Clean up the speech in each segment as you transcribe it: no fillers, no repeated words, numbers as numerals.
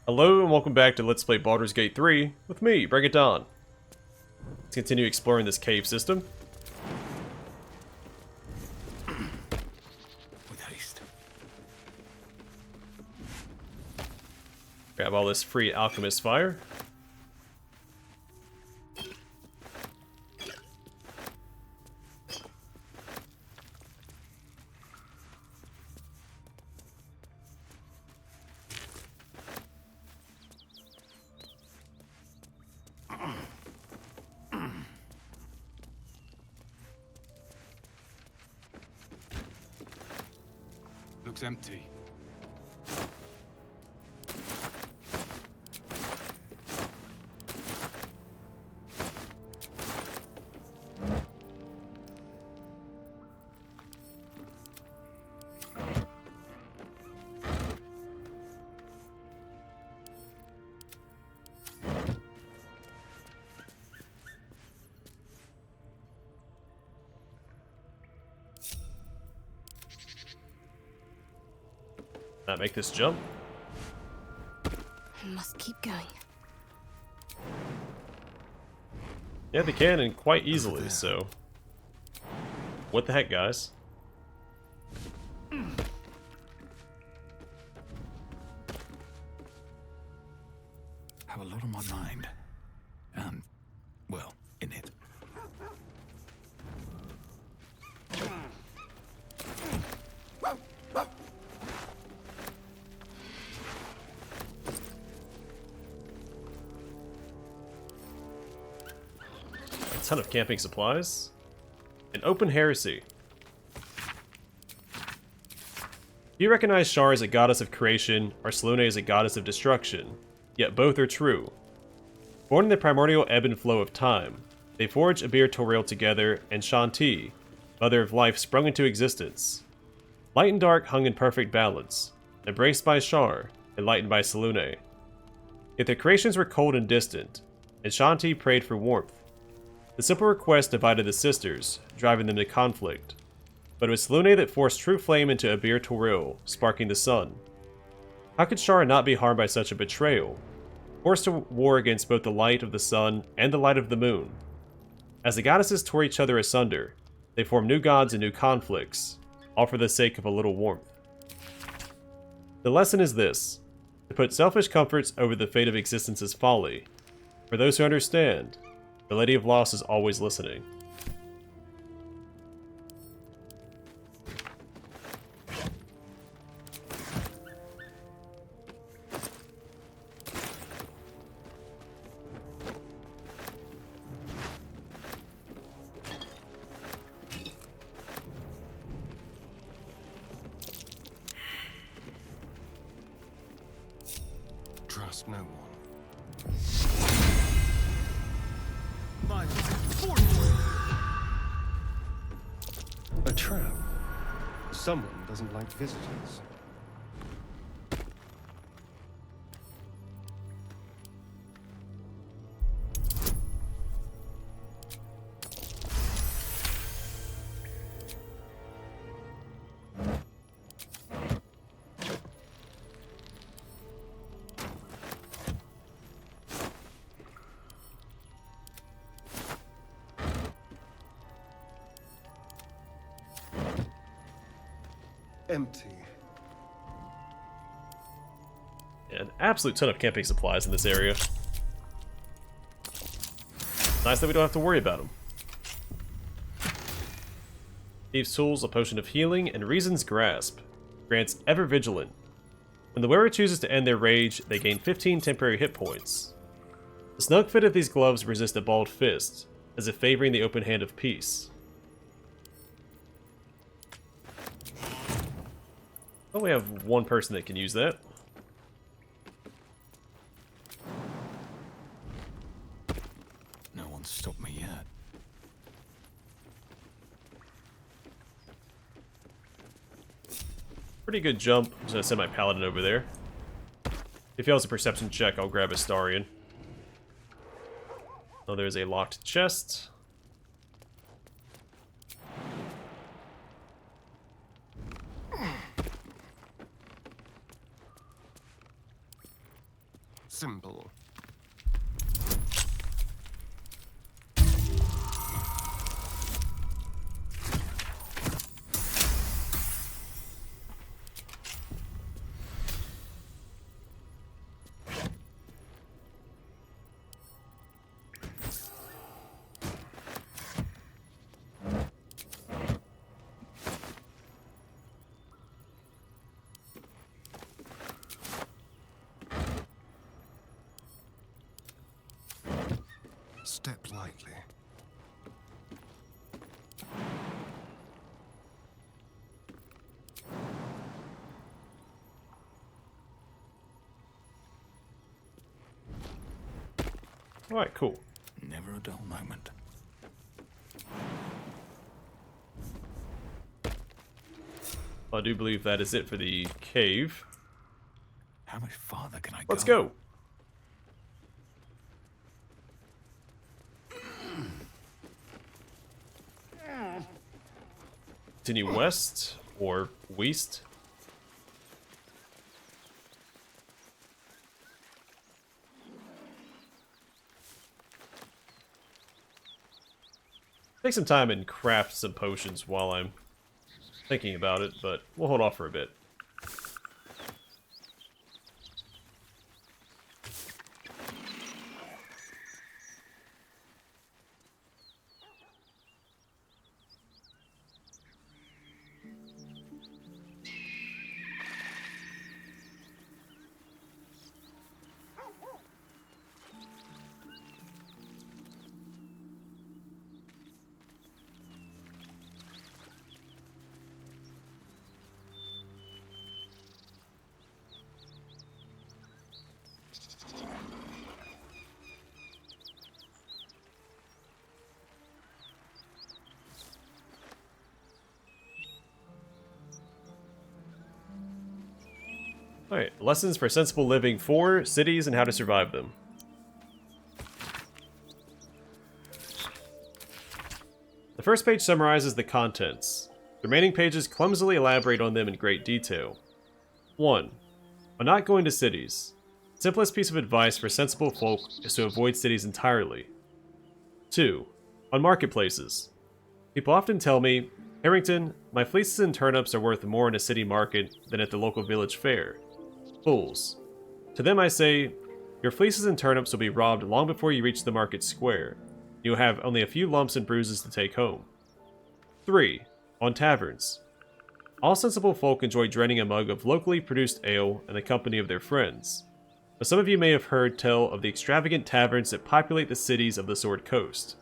Hello and welcome back to Let's Play Baldur's Gate 3 with me, Bring It On. Let's continue exploring this cave system. With haste. Grab all this free alchemist fire. Looks empty. Not make this jump. I must keep going. Yeah, they can, and quite easily, so... What the heck, guys? Have a lot on my mind. And, well, in it. A ton of camping supplies. An open heresy. You recognize Shar as a goddess of creation, or Selûne as a goddess of destruction, yet both are true. Born in the primordial ebb and flow of time, they forged Abir Toril together, and Shanti, mother of life, sprung into existence. Light and dark hung in perfect balance, embraced by Shar, enlightened by Selûne. Yet their creations were cold and distant, and Shanti prayed for warmth. The simple request divided the sisters, driving them to conflict. But it was Selûne that forced true flame into Abir Toril, sparking the sun. How could Shar not be harmed by such a betrayal? Forced to war against both the light of the sun and the light of the moon. As the goddesses tore each other asunder, they formed new gods and new conflicts, all for the sake of a little warmth. The lesson is this: to put selfish comforts over the fate of existence is folly. For those who understand, the Lady of Loss is always listening. Trust no one. A trap. Someone doesn't like visitors. Empty. Yeah, an absolute ton of camping supplies in this area. Nice that we don't have to worry about them. Thieves' Tools, a potion of healing, and Reason's Grasp. Grants Ever Vigilant. When the wearer chooses to end their rage, they gain 15 temporary hit points. The snug fit of these gloves resist a balled fist, as if favoring the open hand of peace. I only have one person that can use that. No one's stopped me yet. Pretty good jump. I'm just gonna send my paladin over there. If he fails a perception check, I'll grab Astarion. Oh, there's a locked chest. Simple. Step lightly. Alright, cool. Never a dull moment. I do believe that is it for the cave. How much farther can I go? Let's go. Continue west or west. Take some time and craft some potions while I'm thinking about it, but we'll hold off for a bit. Alright, lessons for sensible living 4, cities and how to survive them. The first page summarizes the contents. The remaining pages clumsily elaborate on them in great detail. 1. When not going to cities. The simplest piece of advice for sensible folk is to avoid cities entirely. 2. On marketplaces. People often tell me, Harrington, my fleeces and turnips are worth more in a city market than at the local village fair. Fools. To them I say, your fleeces and turnips will be robbed long before you reach the market square. You will have only a few lumps and bruises to take home. 3. On taverns. All sensible folk enjoy draining a mug of locally produced ale in the company of their friends. But some of you may have heard tell of the extravagant taverns that populate the cities of the Sword Coast.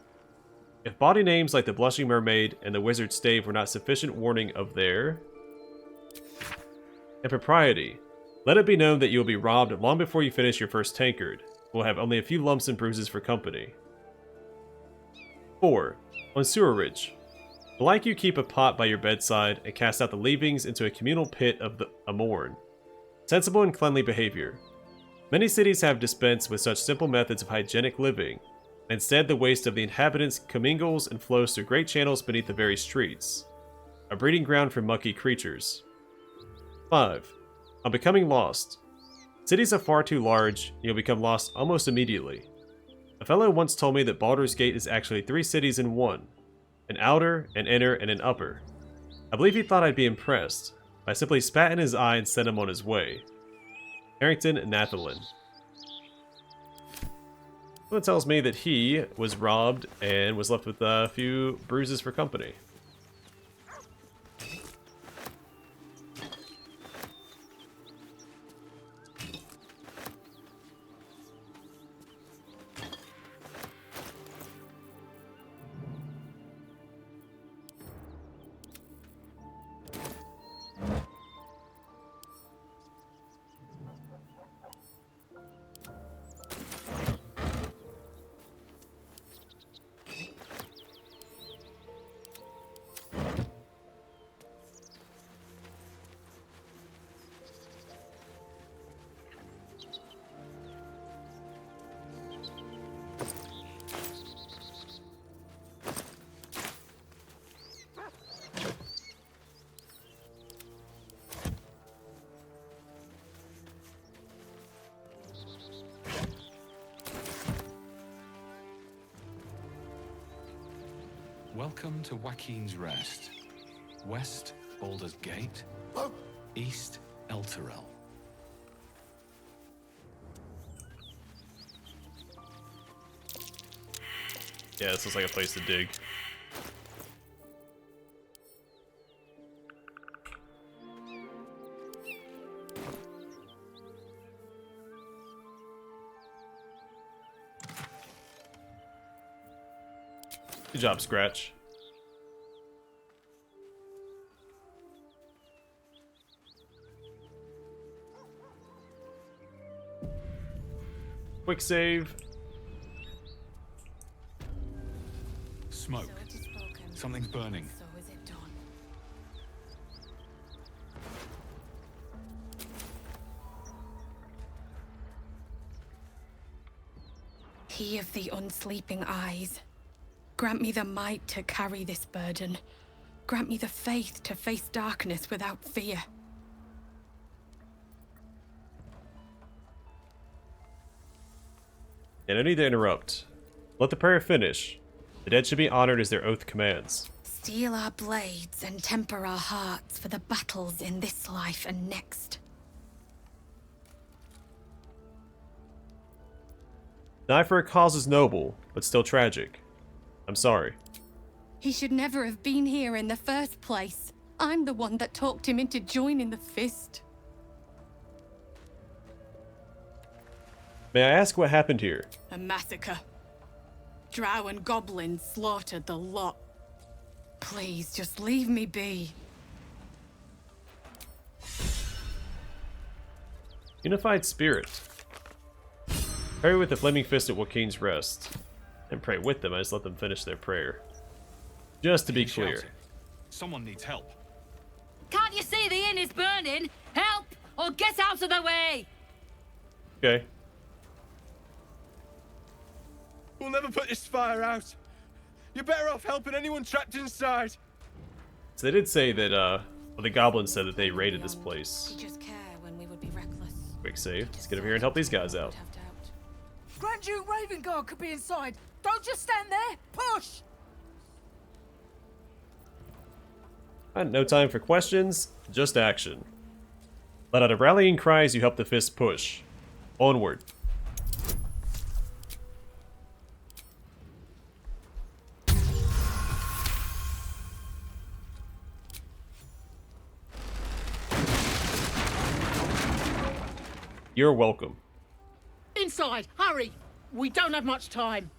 If bawdy names like the Blushing Mermaid and the Wizard's Stave were not sufficient warning of their impropriety, let it be known that you will be robbed long before you finish your first tankard. Will have only a few lumps and bruises for company. 4. On sewerage. Like you keep a pot by your bedside and cast out the leavings into a communal pit of a morn. Sensible and cleanly behavior. Many cities have dispensed with such simple methods of hygienic living. Instead, the waste of the inhabitants commingles and flows through great channels beneath the very streets. A breeding ground for mucky creatures. 5. On becoming lost. Cities are far too large, and you'll become lost almost immediately. A fellow once told me that Baldur's Gate is actually 3 cities in one. An outer, an inner, and an upper. I believe he thought I'd be impressed. I simply spat in his eye and sent him on his way. Harrington Nathalin. Someone tells me that he was robbed and was left with a few bruises for company. Welcome to Waukeen's Rest. West, Baldur's Gate. East, Elturel. Yeah, this looks like a place to dig. Good job, Scratch. Quick save. Smoke. So it is spoken. Something's burning. So is it done. He of the unsleeping eyes, grant me the might to carry this burden. Grant me the faith to face darkness without fear. And no need to interrupt. Let the prayer finish. The dead should be honored as their oath commands. Steel our blades and temper our hearts for the battles in this life and next. Die for a cause is noble, but still tragic. I'm sorry. He should never have been here in the first place. I'm the one that talked him into joining the Fist. May I ask what happened here? A massacre. Drow and goblins slaughtered the lot. Please, just leave me be. Unified spirit. Pray with the flaming fist at Waukeen's Rest. And pray with them, I just let them finish their prayer. Just to be clear. Someone needs help. Can't you see the inn is burning? Help, or get out of the way! Okay. We'll never put this fire out. You're better off helping anyone trapped inside. So they did say that, well, the goblins said that they raided this place. We just care when we would be reckless. Quick save. Let's get over here and help these guys out. Have doubt. Grand Duke Ravengard could be inside. Don't just stand there. Push! Alright, no time for questions, just action. Let out a rallying cry as you help the fist push. Onward. You're welcome. Inside, hurry! We don't have much time.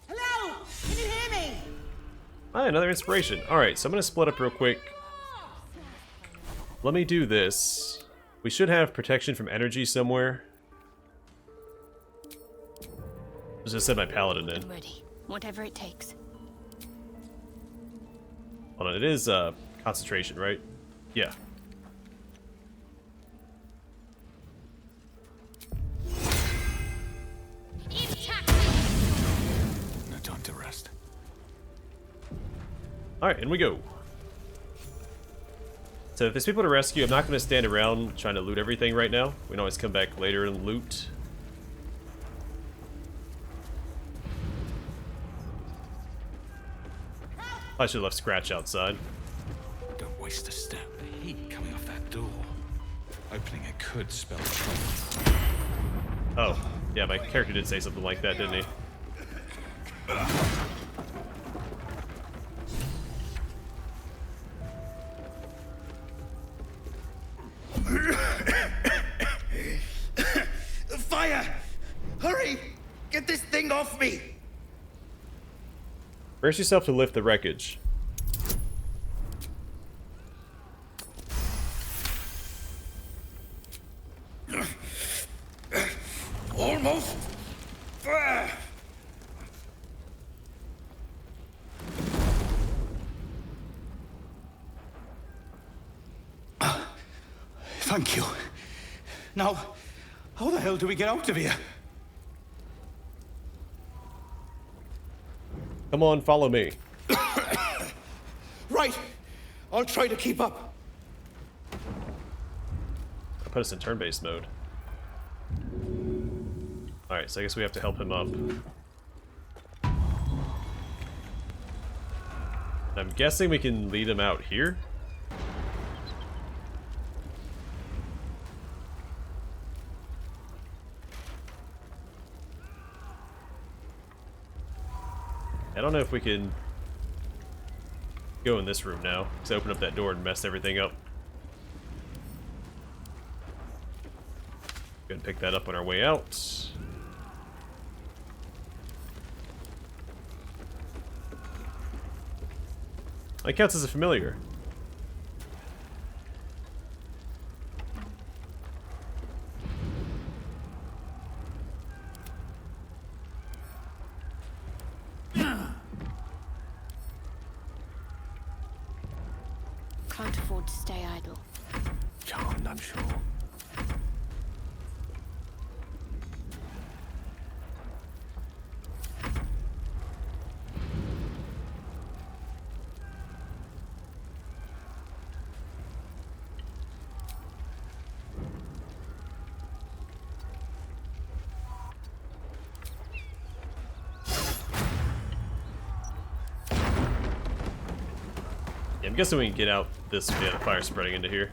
Hello? Can you hear me? Ah, another inspiration. Alright, so I'm gonna split up real quick. Let me do this. We should have protection from energy somewhere. I was gonna send my paladin in. I'm ready. Whatever it takes. Hold on, it is concentration, right? Yeah. No time to rest. Alright, in we go. So if there's people to rescue, I'm not going to stand around trying to loot everything right now. We can always come back later and loot. I should have left Scratch outside. Don't waste a step. The heat coming off that door. Opening it could spell trouble. Oh, yeah, my character did say something like that, didn't he? Fire! Hurry! Get this thing off me! Brace yourself to lift the wreckage. Almost. Thank you. Now, how the hell do we get out of here? Come on, follow me. Right. I'll try to keep up. I'll put us in turn-based mode. Alright, so I guess we have to help him up. I'm guessing we can lead him out here. I don't know if we can go in this room now, because I opened up that door and messed everything up. Go ahead and pick that up on our way out. That counts as a familiar. Can't afford to stay idle. Charmed, I'm sure. I'm guessing we can get out this way. Yeah, the fire spreading into here.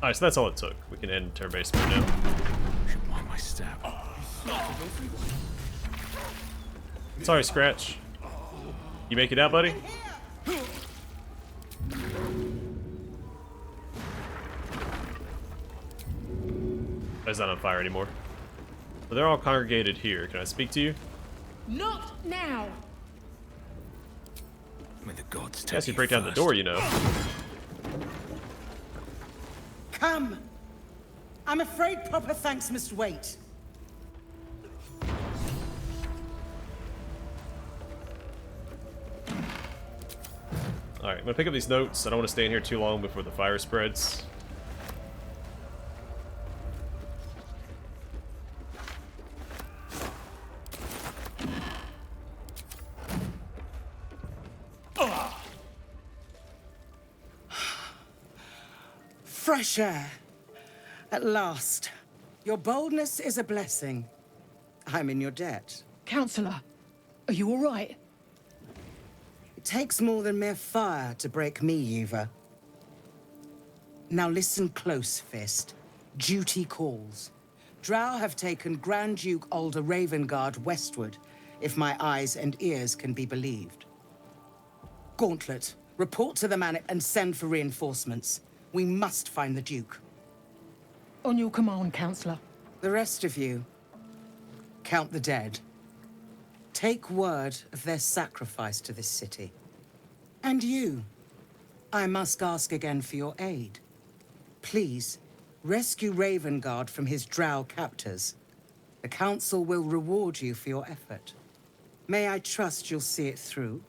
Alright, so that's all it took. We can end turn-based mode now. Should mind my step. Sorry, Scratch. You make it out, buddy? It's not on fire anymore. So they're all congregated here. Can I speak to you? Not now! May the gods I take guess you you break down the first. door, you know. Come. I'm afraid proper thanks must wait. Alright, I'm gonna pick up these notes. I don't want to stay in here too long before the fire spreads. Fresh air. At last. Your boldness is a blessing. I'm in your debt. Counselor, are you all right? It takes more than mere fire to break me, Yuva. Now listen close, Fist. Duty calls. Drow have taken Grand Duke Alder Ravengard westward, if my eyes and ears can be believed. Gauntlet, report to the Manor and send for reinforcements. We must find the Duke. On your command, Counselor. The rest of you, count the dead. Take word of their sacrifice to this city. And you, I must ask again for your aid. Please, rescue Ravengard from his drow captors. The Council will reward you for your effort. May I trust you'll see it through?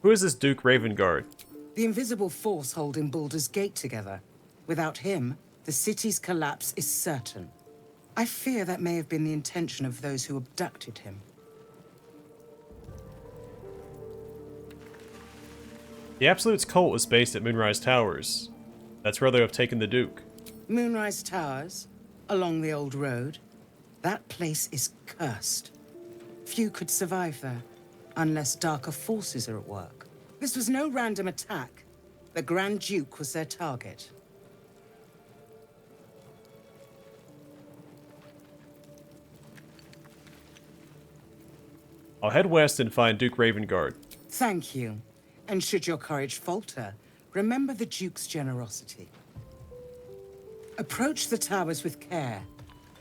Who is this Duke Ravengard? The invisible force holding Baldur's Gate together. Without him, the city's collapse is certain. I fear that may have been the intention of those who abducted him. The Absolute's cult is based at Moonrise Towers. That's where they have taken the Duke. Moonrise Towers, along the old road. That place is cursed. Few could survive there, unless darker forces are at work. This was no random attack. The Grand Duke was their target. I'll head west and find Duke Ravengard. Thank you. And should your courage falter, remember the Duke's generosity. Approach the towers with care.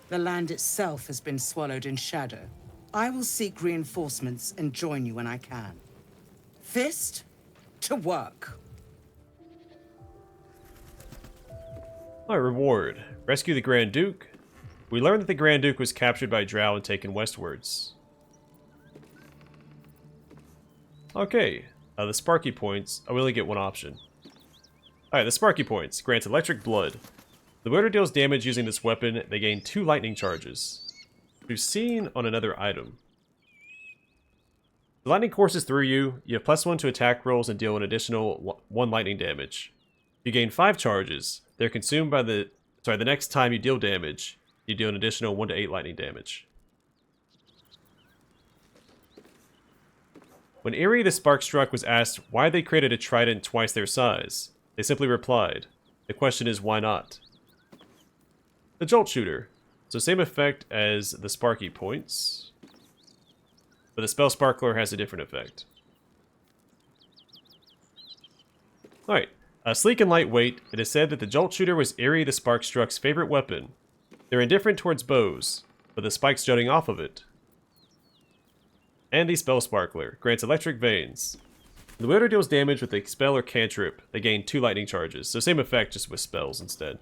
The land itself has been swallowed in shadow. I will seek reinforcements and join you when I can. Fist, to work. My reward. Rescue the Grand Duke. We learned that the Grand Duke was captured by Drow and taken westwards. Okay, The Sparky Points, we only get one option. Alright, the Sparky Points grants Electric Blood. The wielder deals damage using this weapon. They gain 2 lightning charges. We've seen on another item. The lightning courses through you. You have +1 to attack rolls and deal an additional 1 lightning damage. You gain 5 charges. They're consumed by the next time you deal damage, you deal an additional 1 to 8 lightning damage. When Eerie the Sparkstruck was asked why they created a trident twice their size, they simply replied, the question is why not? The Jolt Shooter. So same effect as the Sparky Points, but the Spell Sparkler has a different effect. Alright, sleek and lightweight, it is said that the Jolt Shooter was Eerie the Sparkstruck's favorite weapon. They're indifferent towards bows, but the spikes jutting off of it. And the Spell Sparkler grants Electric Veins. The wielder deals damage with a spell or cantrip. They gain 2 lightning charges, so same effect just with spells instead.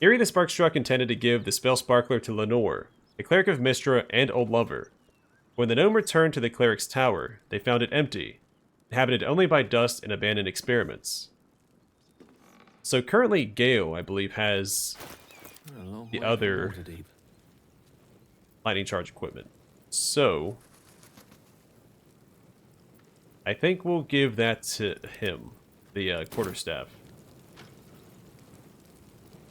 Eerie the Sparkstruck intended to give the Spell Sparkler to Lenore, a cleric of Mystra and old lover. When the gnome returned to the cleric's tower, they found it empty, inhabited only by dust and abandoned experiments. So currently Gale, I believe, has the other lightning charge equipment. So I think we'll give that to him, the quarterstaff.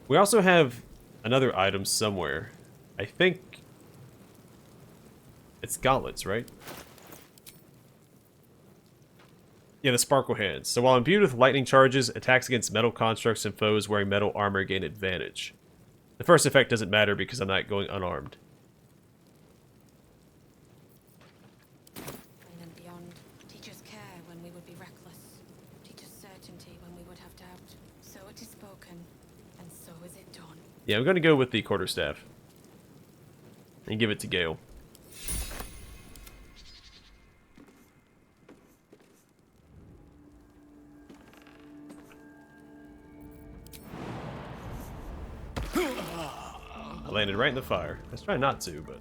We also have another item somewhere. I think it's gauntlets, right? Yeah, the Sparkle Hands. So while imbued with lightning charges, attacks against metal constructs and foes wearing metal armor gain advantage. The first effect doesn't matter because I'm not going unarmed. And beyond, teach us care when we would be reckless. Teach us certainty when we would have doubt. So it is spoken, and so is it done. Yeah, I'm going to go with the quarterstaff. And give it to Gale. I landed right in the fire. I was trying not to, but...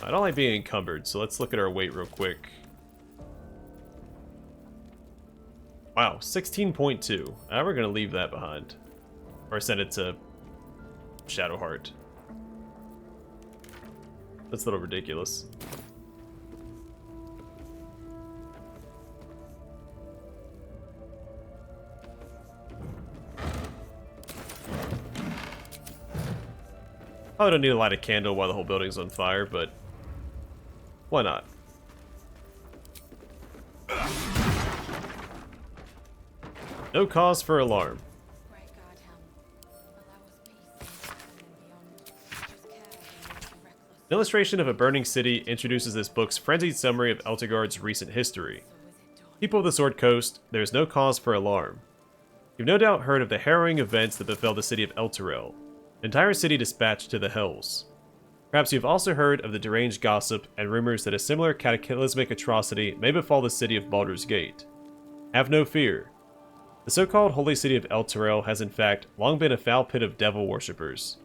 I don't like being encumbered, so let's look at our weight real quick. Wow, 16.2. We're gonna leave that behind. Or send it to Shadowheart. That's a little ridiculous. Probably don't need to light a candle while the whole building's on fire, but why not? No cause for alarm. An illustration of a burning city introduces this book's frenzied summary of Eltergard's recent history. People of the Sword Coast, there is no cause for alarm. You've no doubt heard of the harrowing events that befell the city of Elturel. An entire city dispatched to the Hells. Perhaps you've also heard of the deranged gossip and rumors that a similar cataclysmic atrocity may befall the city of Baldur's Gate. Have no fear. The so-called holy city of Elturel has in fact long been a foul pit of devil worshippers.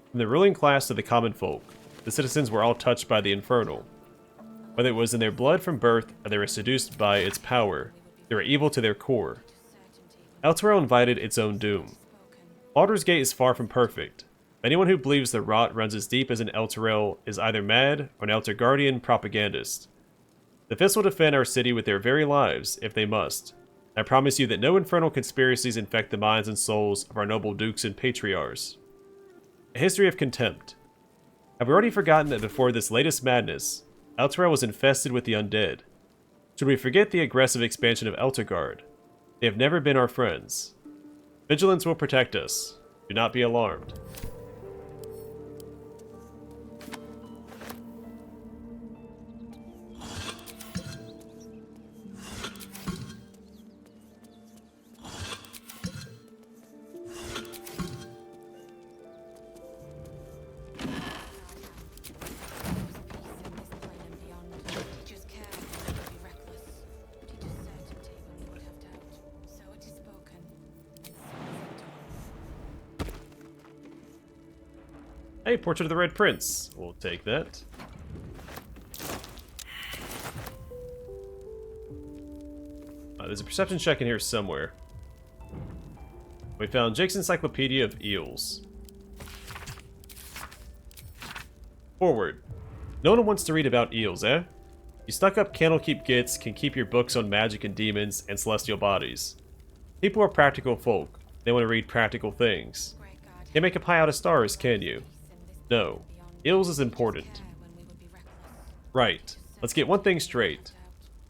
From the ruling class to the common folk, the citizens were all touched by the infernal. Whether it was in their blood from birth or they were seduced by its power, they were evil to their core. Elturel invited its own doom. Baldur's Gate is far from perfect. Anyone who believes the rot runs as deep as an Elturel is either mad or an Elturgardian propagandist. The Fist will defend our city with their very lives, if they must. I promise you that no infernal conspiracies infect the minds and souls of our noble dukes and patriarchs. A history of contempt. Have we already forgotten that before this latest madness, Elturel was infested with the undead? Should we forget the aggressive expansion of Eltergard? They have never been our friends. Vigilance will protect us. Do not be alarmed. Hey, Portrait of the Red Prince. We'll take that. There's a perception check in here somewhere. We found Jake's Encyclopedia of Eels. Forward. No one wants to read about eels, eh? You stuck-up Candlekeep gits can keep your books on magic and demons and celestial bodies. People are practical folk. They want to read practical things. Can't make a pie out of stars, can you? No. Eels is important. Right. Let's get one thing straight.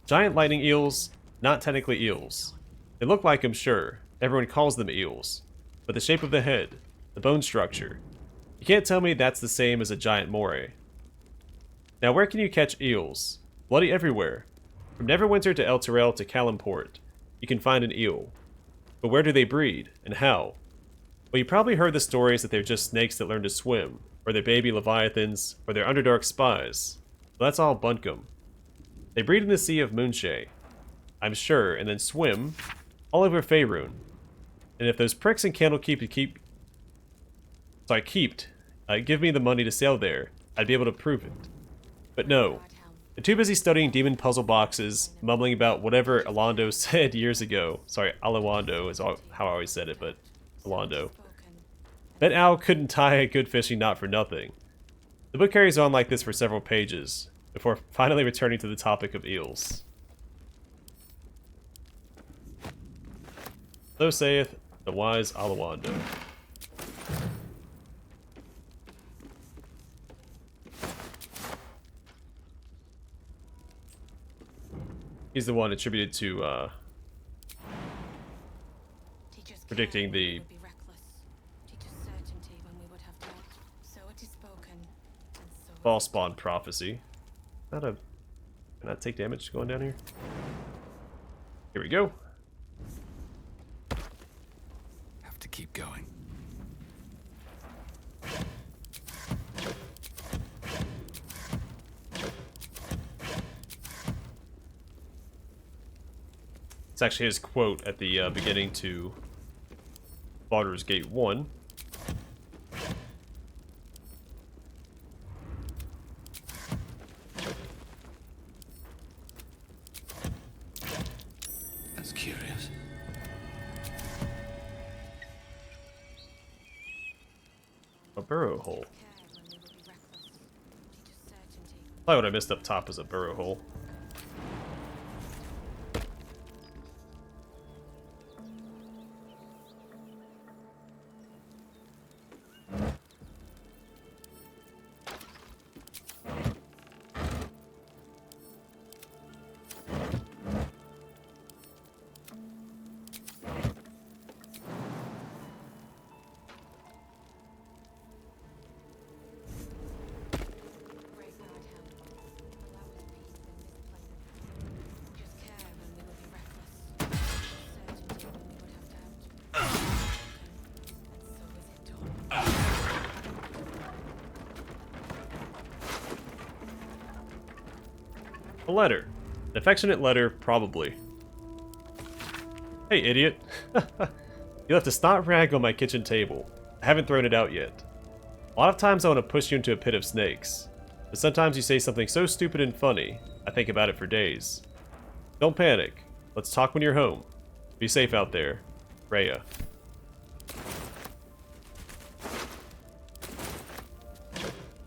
Giant lightning eels, not technically eels. They look like them, sure. Everyone calls them eels. But the shape of the head, the bone structure. You can't tell me that's the same as a giant moray. Now where can you catch eels? Bloody everywhere. From Neverwinter to El Terrell to Calimport, you can find an eel. But where do they breed, and how? Well, you probably heard the stories that they're just snakes that learn to swim, or they're baby leviathans, or they're Underdark spies. Well, that's all bunkum. They breed in the Sea of Moonshae, I'm sure, and then swim all over Faerun. And if those pricks in Candlekeep give me the money to sail there, I'd be able to prove it. But no. They're too busy studying demon puzzle boxes, mumbling about whatever Alondo said years ago. Sorry, Alawando is how I always said it, but Alondo. Bet Al couldn't tie a good fishing knot for nothing. The book carries on like this for several pages, before finally returning to the topic of eels. So saith the wise Alawando. He's the one attributed to predicting the false spawn prophecy. Can I take damage going down here? Here we go. Have to keep going. It's actually his quote at the beginning to Baldur's Gate 1. That's curious. A burrow hole. Probably what I missed up top is a burrow hole. A letter. An affectionate letter, probably. Hey, idiot. You left a snot rag on my kitchen table. I haven't thrown it out yet. A lot of times I want to push you into a pit of snakes. But sometimes you say something so stupid and funny, I think about it for days. Don't panic. Let's talk when you're home. Be safe out there. Rhea.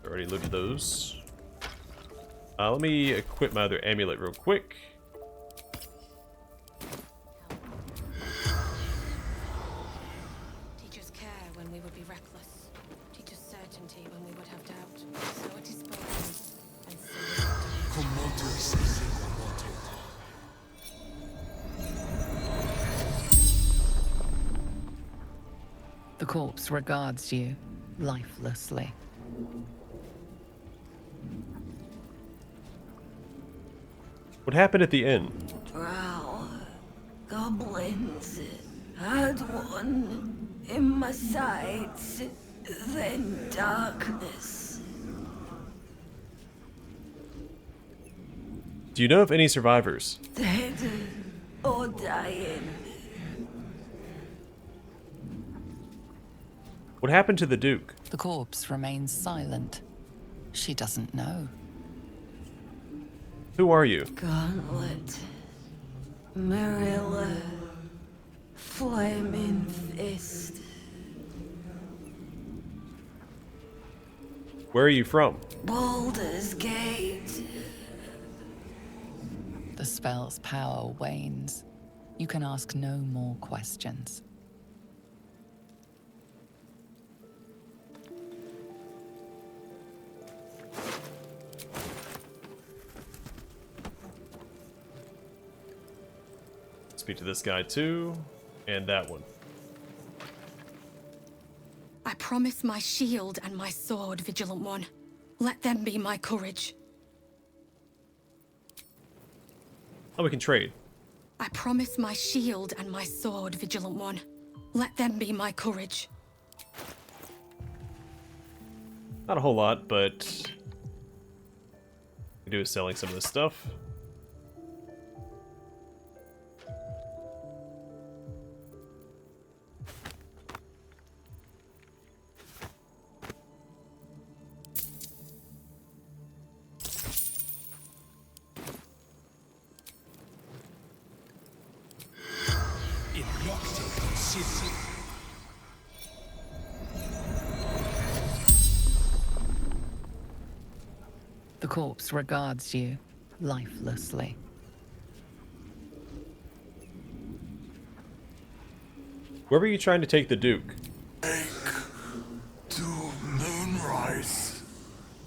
Already looted those. Let me equip my other amulet real quick. Teach us care when we would be reckless. Teach us certainty when we would have doubt. So it is spoken, and so is it done. The corpse regards you lifelessly. What happened at the end? Drow. Goblins. Had one in my sights. Then darkness. Do you know of any survivors? Dead or dying. What happened to the Duke? The corpse remains silent. She doesn't know. Who are you? Gauntlet. Marilla. Flaming Fist. Where are you from? Baldur's Gate. The spell's power wanes. You can ask no more questions. Speak to this guy too, and that one. I promise my shield and my sword, Vigilant One. Let them be my courage. Oh, we can trade. I promise my shield and my sword, Vigilant One. Let them be my courage. Not a whole lot, but we do is selling some of this stuff. The corpse regards you lifelessly. Where were you trying to take the Duke? To Moonrise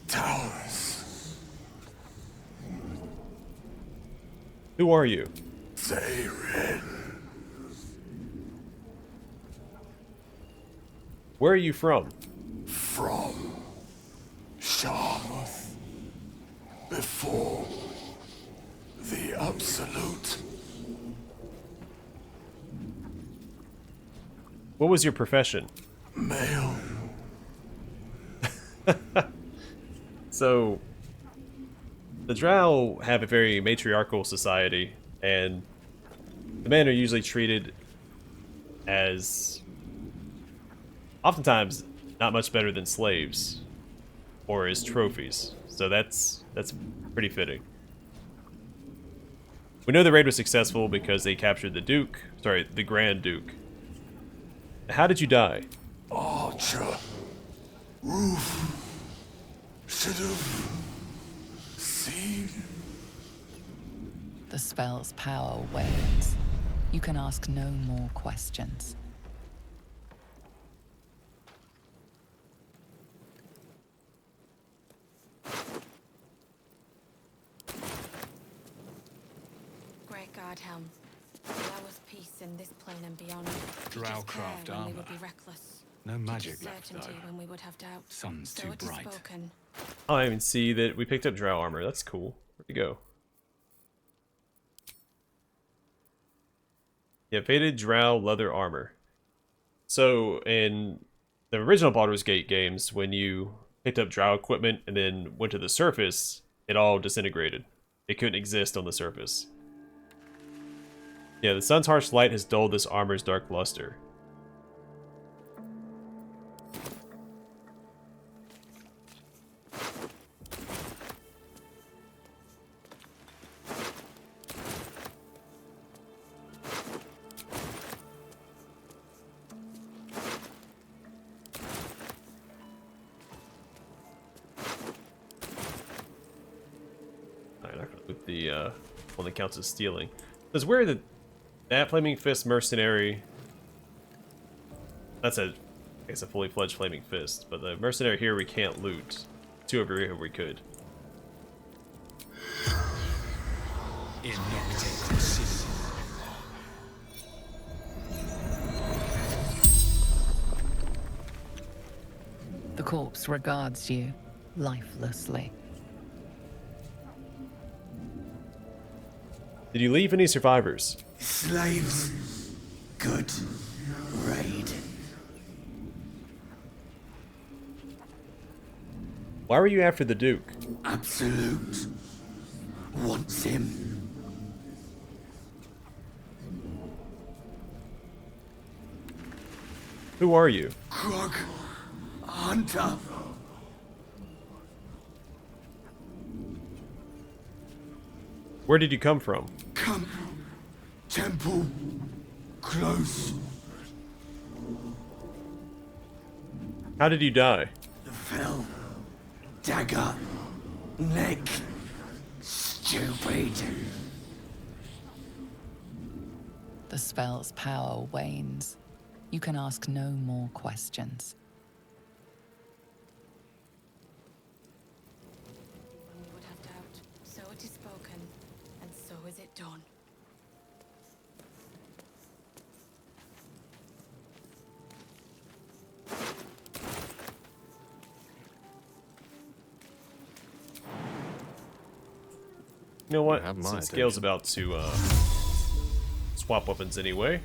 Towers. Who are you? Zayrin. Where are you from? From Sharmuth. Before the Absolute. What was your profession? Male. So, the Drow have a very matriarchal society, and the men are usually treated as oftentimes not much better than slaves or as trophies. So that's pretty fitting. We know the raid was successful because they captured the Duke, sorry, the Grand Duke. How did you die? Archer. Roof. Should have seen. The spell's power wanes. You can ask no more questions. Great God, Helm. Allow us peace in this plane and beyond. Drowcraft when we armor. would be reckless. No magic Teach left, certainty though. when we would have doubt. Sun's So too it is bright. spoken. Oh, I even see that we picked up Drow armor. That's cool. Where'd it go? Yeah, faded Drow leather armor. So, in the original Baldur's Gate games, when you picked up Drow equipment and then went to the surface, it all disintegrated. It couldn't exist on the surface. Yeah, the sun's harsh light has dulled this armor's dark luster. Alright, not gonna loot the one that counts as stealing. Because where the that Flaming Fist mercenary, that's a, I guess, a fully fledged Flaming Fist, but the mercenary here we can't loot. Two over here we could. The corpse regards you lifelessly. Did you leave any survivors? Slaves. Good raid. Why were you after the Duke? Absolute. Wants him. Who are you? Krug. hunter. Where did you come from? Camp. Temple. Close. How did you die? Fell. Dagger. Neck. Stupid. The spell's power wanes. You can ask no more questions. When we would have doubt, so it is spoken, and so is it done. You know what? Have my Since Gale's about to swap weapons anyway.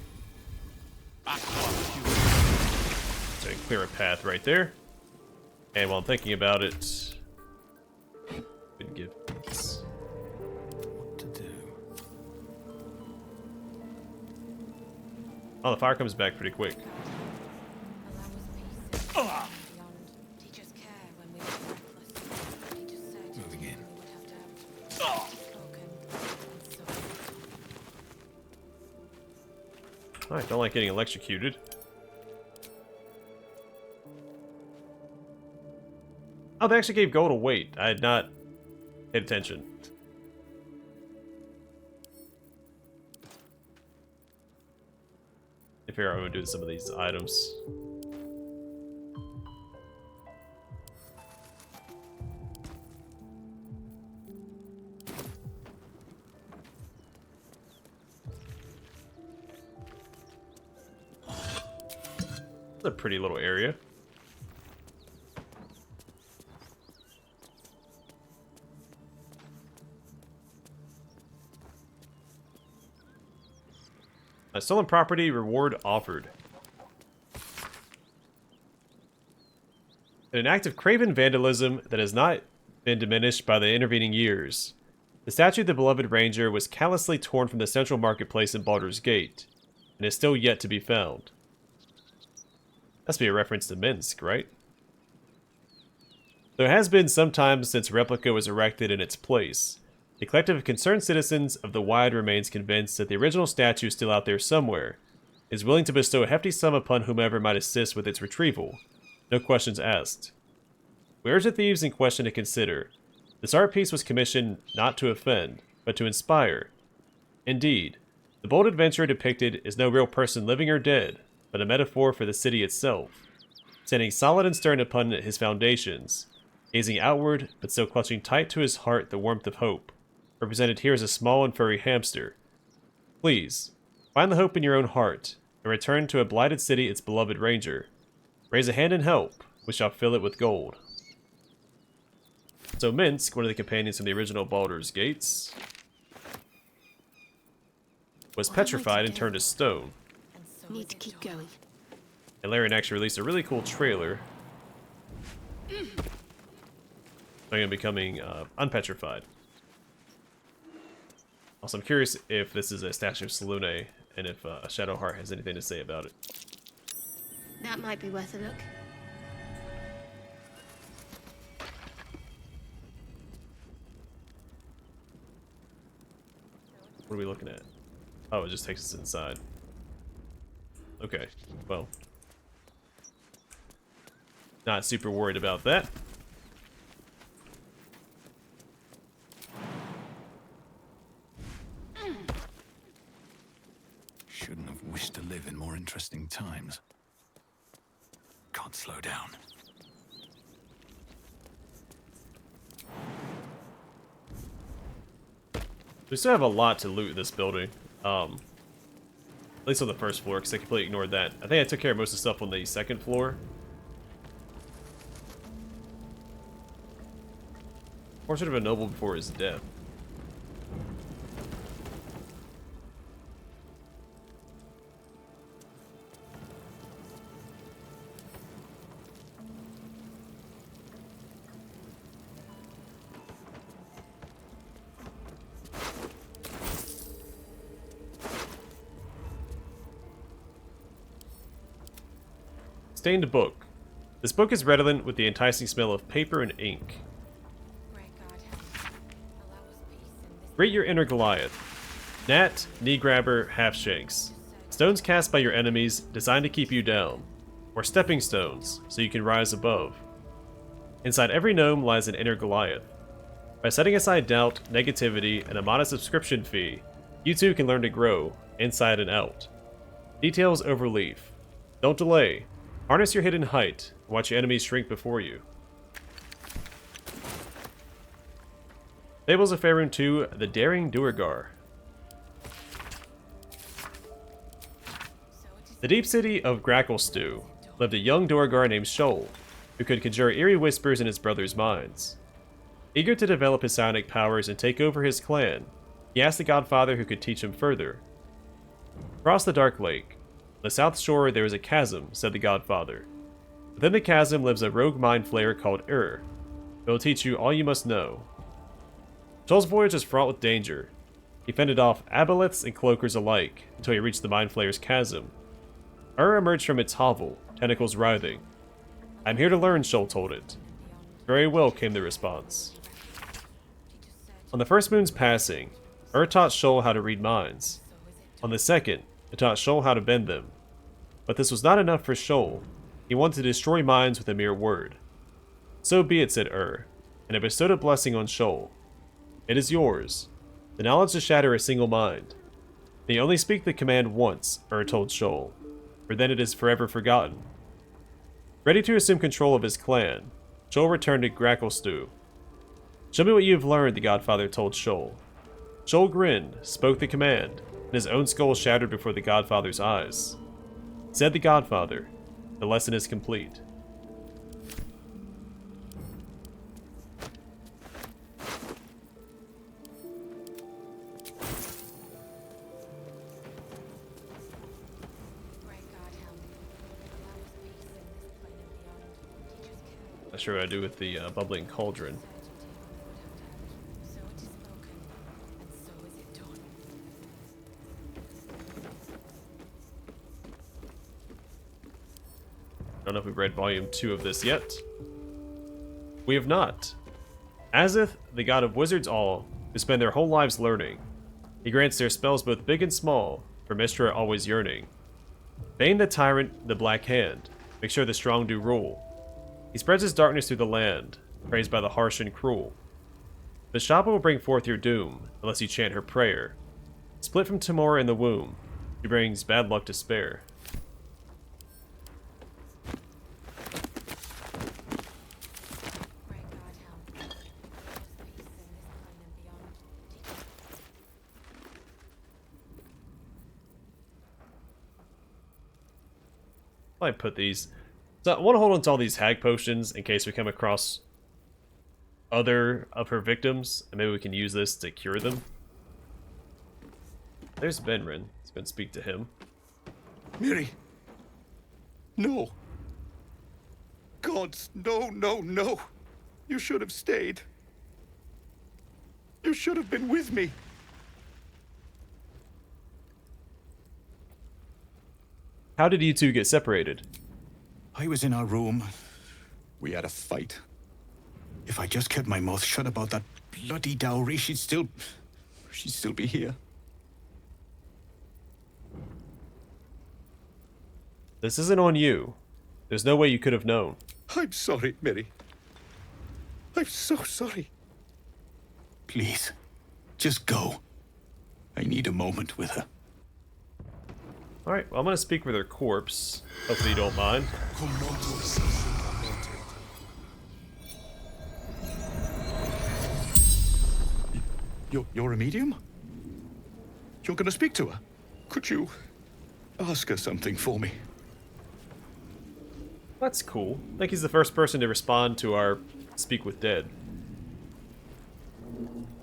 So clear a path right there. And while I'm thinking about it, we can give this. What to do? Oh, the fire comes back pretty quick. Allow us peace and beyond. Teach us care when we were reckless. Teach us certainty Moving in. when we would have doubt. Spoken, and so is it done. Alright, don't like getting electrocuted. Oh, they actually gave gold a weight. I had not paid attention. If here I would do some of these items. It's a pretty little area. A stolen property reward offered. In an act of craven vandalism that has not been diminished by the intervening years, the statue of the beloved ranger was callously torn from the central marketplace in Baldur's Gate, and is still yet to be found. Must be a reference to Minsk, right? Though it has been some time since a replica was erected in its place, the collective of concerned citizens of the Wide remains convinced that the original statue is still out there somewhere, is willing to bestow a hefty sum upon whomever might assist with its retrieval. No questions asked. We urge the thieves in question to consider. This art piece was commissioned not to offend, but to inspire. Indeed, the bold adventurer depicted is no real person living or dead, but a metaphor for the city itself, standing solid and stern upon his foundations, gazing outward, but still clutching tight to his heart the warmth of hope, represented here as a small and furry hamster. Please, find the hope in your own heart, and return to a blighted city its beloved ranger. Raise a hand and help, we shall fill it with gold. So Minsk, one of the companions from the original Baldur's Gates, was petrified and turned to stone. Need to keep going. And Larian actually released a really cool trailer. I am becoming unpetrified. Also, I'm curious if this is a statue of Selûne, and if Shadowheart has anything to say about it. That might be worth a look. What are we looking at? Oh, it just takes us inside. Okay, well. Not super worried about that. Shouldn't have wished to live in more interesting times. Can't slow down. We still have a lot to loot in this building. At least on the first floor, because I completely ignored that. I think I took care of most of the stuff on the second floor. Portrait of a noble before his death. Stained book. This book is redolent with the enticing smell of paper and ink. Rate your inner Goliath. Gnat, knee grabber, half shanks. Stones cast by your enemies designed to keep you down, or stepping stones so you can rise above. Inside every gnome lies an inner Goliath. By setting aside doubt, negativity, and a modest subscription fee, you too can learn to grow, inside and out. Details over leaf. Don't delay. Harness your hidden height, and watch your enemies shrink before you. Fables of Faerun 2, The Daring Duergar. The deep city of Gracklstew lived a young Duergar named Shoal, who could conjure eerie whispers in his brother's minds. Eager to develop his psionic powers and take over his clan, he asked the Godfather who could teach him further. Across the Dark Lake, on the south shore there is a chasm, said the Godfather. Within the chasm lives a rogue mind flayer called It will teach you all you must know. Shoal's voyage was fraught with danger. He fended off aboleths and cloakers alike until he reached the mind flayer's chasm. Emerged from its hovel, tentacles writhing. I'm here to learn, Shoal told it. Very well, came the response. On the first moon's passing, taught Shoal how to read minds. On the second, it taught Shoal how to bend them. But this was not enough for Shoal. He wanted to destroy minds with a mere word. So be it, said and it bestowed a blessing on Shoal. It is yours. The knowledge to shatter a single mind. May you only speak the command once, told Shoal, for then it is forever forgotten. Ready to assume control of his clan, Shoal returned to Gracklstew. Show me what you have learned, the Godfather told Shoal. Shoal grinned, spoke the command, and his own skull shattered before the Godfather's eyes. Said the Godfather, the lesson is complete. Not sure what I do with the bubbling cauldron. I don't know if we've read volume 2 of this yet. We have not. Azith, the god of wizards all, who spend their whole lives learning. He grants their spells both big and small, for Mystra always yearning. Bane the tyrant, the black hand, make sure the strong do rule. He spreads his darkness through the land, praised by the harsh and cruel. The Shaba will bring forth your doom, unless you chant her prayer. Split from Tamora in the womb, she brings bad luck to spare. I put these. So I want to hold on to all these hag potions in case we come across other of her victims, and maybe we can use this to cure them. There's Benrin. Let's go and speak to him. Miri! No! Gods, no, no, no! You should have stayed. You should have been with me. How did you two get separated? I was in our room. We had a fight. If I just kept my mouth shut about that bloody dowry, she'd still be here. This isn't on you. There's no way you could have known. I'm sorry, Miri. I'm so sorry. Please, just go. I need a moment with her. Alright, well, I'm gonna speak with her corpse. Hopefully you don't mind. You're a medium? You're gonna speak to her? Could you ask her something for me? That's cool. I think he's the first person to respond to our Speak with Dead.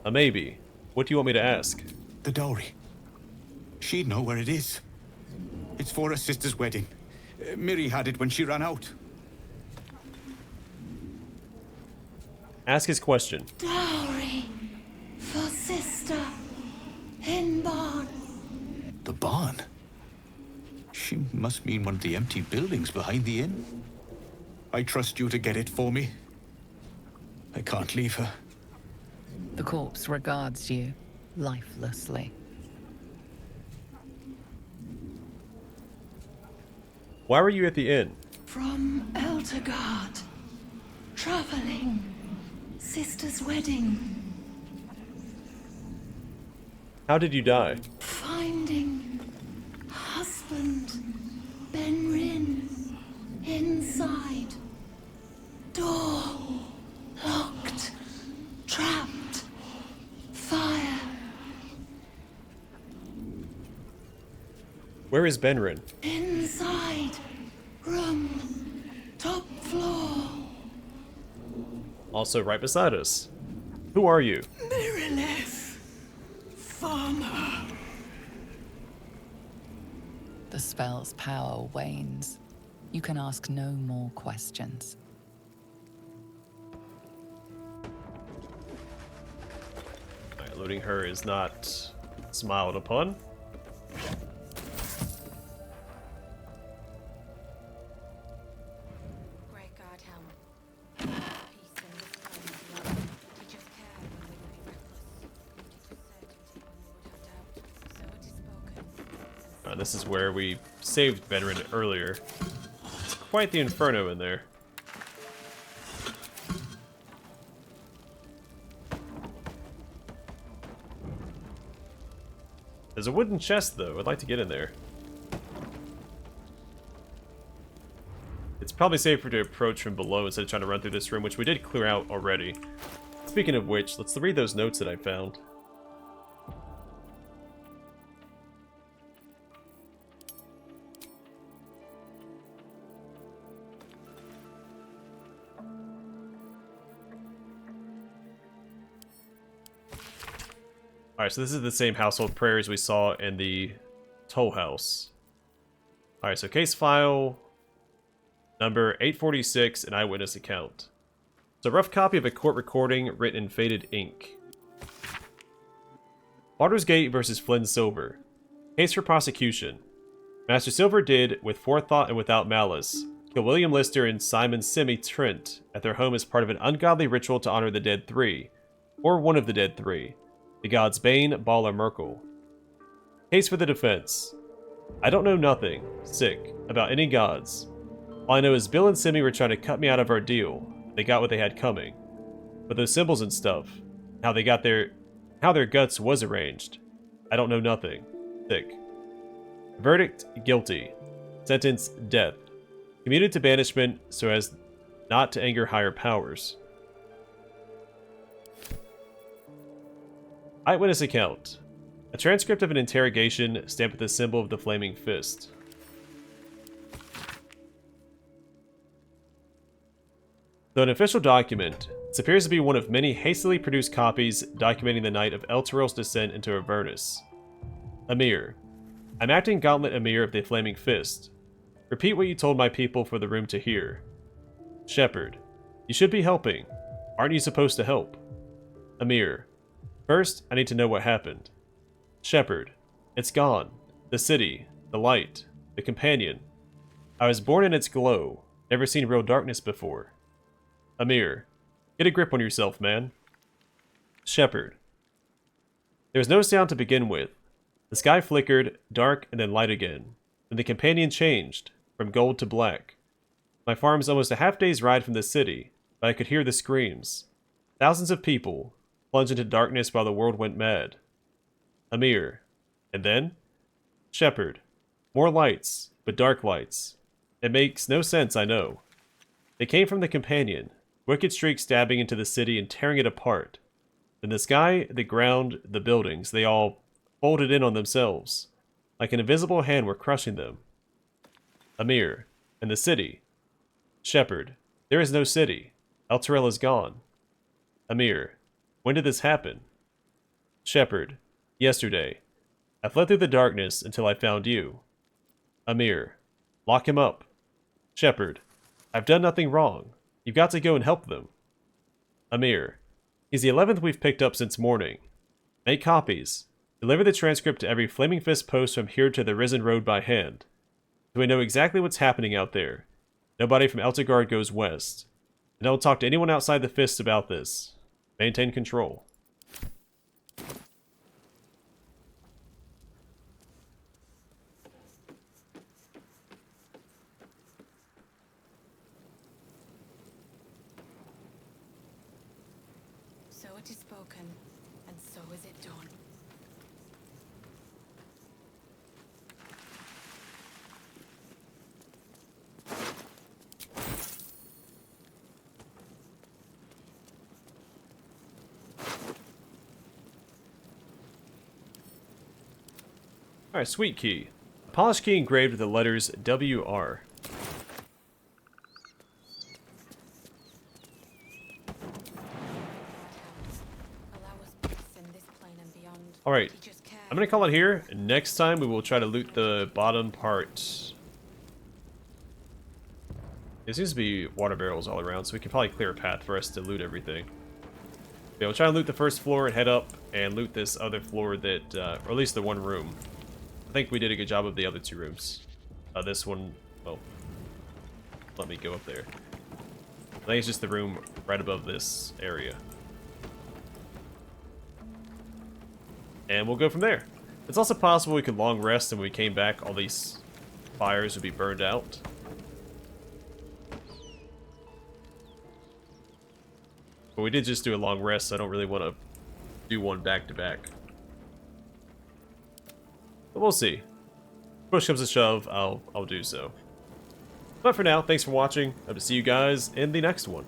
Maybe. What do you want me to ask? The dowry. She'd know where it is. It's for her sister's wedding. Miri had it when she ran out. Ask his question. Dowry for sister in barn. The barn? She must mean one of the empty buildings behind the inn. I trust you to get it for me. I can't leave her. The corpse regards you lifelessly. Why were you at the inn? From Eltergard. Traveling. Sister's wedding. How did you die? Finding husband Benrin inside. Door locked. Trapped. Fire. Where is Benrin? Inside. Room. Top floor. Also right beside us. Who are you? Mirrorless. Farmer. The spell's power wanes. You can ask no more questions. Alright, loading her is not smiled upon. Great God, helm. Peace in this time of love. Teach us care when we would be reckless. Teach us certainty when we would have doubt. So it is spoken. This is where we saved Benrin earlier. It's quite the inferno in there. There's a wooden chest, though. I'd like to get in there. It's probably safer to approach from below instead of trying to run through this room, which we did clear out already. Speaking of which, let's read those notes that I found. Alright, so this is the same household prayers we saw in the Toll House. Alright, so case file number 846, an eyewitness account. It's a rough copy of a court recording written in faded ink. Baldur's Gate versus Flynn Silver. Case for prosecution. Master Silver did, with forethought and without malice, kill William Lister and Simon Simi Trent at their home as part of an ungodly ritual to honor the Dead Three, or one of the Dead Three. The gods Bane, Baal, or Merkel. Case for the defense. I don't know nothing, sick, about any gods. All I know is Bill and Simi were trying to cut me out of our deal. They got what they had coming. But those symbols and stuff, how their guts was arranged. I don't know nothing, sick. Verdict, guilty. Sentence, death. Commuted to banishment so as not to anger higher powers. Eyewitness account. A transcript of an interrogation stamped with the symbol of the flaming fist. Though an official document, this appears to be one of many hastily produced copies documenting the night of Elturel's descent into Avernus. Emir. I'm acting Gauntlet Emir of the Flaming Fist. Repeat what you told my people for the room to hear. Shepherd. You should be helping. Aren't you supposed to help? Emir. First, I need to know what happened. Shepherd. It's gone. The city. The light. The companion. I was born in its glow. Never seen real darkness before. Emir. Get a grip on yourself, man. Shepherd. There was no sound to begin with. The sky flickered, dark, and then light again. Then the companion changed, from gold to black. My farm's almost a half-day's ride from the city, but I could hear the screams. Thousands of people, plunged into darkness while the world went mad. Emir. And then? Shepherd. More lights, but dark lights. It makes no sense, I know. They came from the companion, wicked streaks stabbing into the city and tearing it apart. Then the sky, the ground, the buildings, they all folded in on themselves. Like an invisible hand were crushing them. Emir. And the city. Shepherd. There is no city. Elturel is gone. Emir. When did this happen? Shepherd. Yesterday. I fled through the darkness until I found you. Emir. Lock him up. Shepherd. I've done nothing wrong. You've got to go and help them. Emir. He's the 11th we've picked up since morning. Make copies. Deliver the transcript to every Flaming Fist post from here to the Risen Road by hand. So we know exactly what's happening out there. Nobody from Eltegard goes west. And don't talk to anyone outside the Fists about this. Maintain control. So it is spoken, and so is it done. Alright, sweet key. A polished key engraved with the letters WR. Alright, I'm gonna call it here. Next time we will try to loot the bottom part. There seems to be water barrels all around, so we can probably clear a path for us to loot everything. Yeah, we'll try to loot the first floor and head up and loot this other floor that, or at least the one room. I think we did a good job of the other two rooms. This one, well, let me go up there. I think it's just the room right above this area. And we'll go from there. It's also possible we could long rest, and when we came back, all these fires would be burned out. But we did just do a long rest, so I don't really want to do one back to back. But we'll see. Push comes to shove, I'll do so. But for now, thanks for watching. Hope to see you guys in the next one.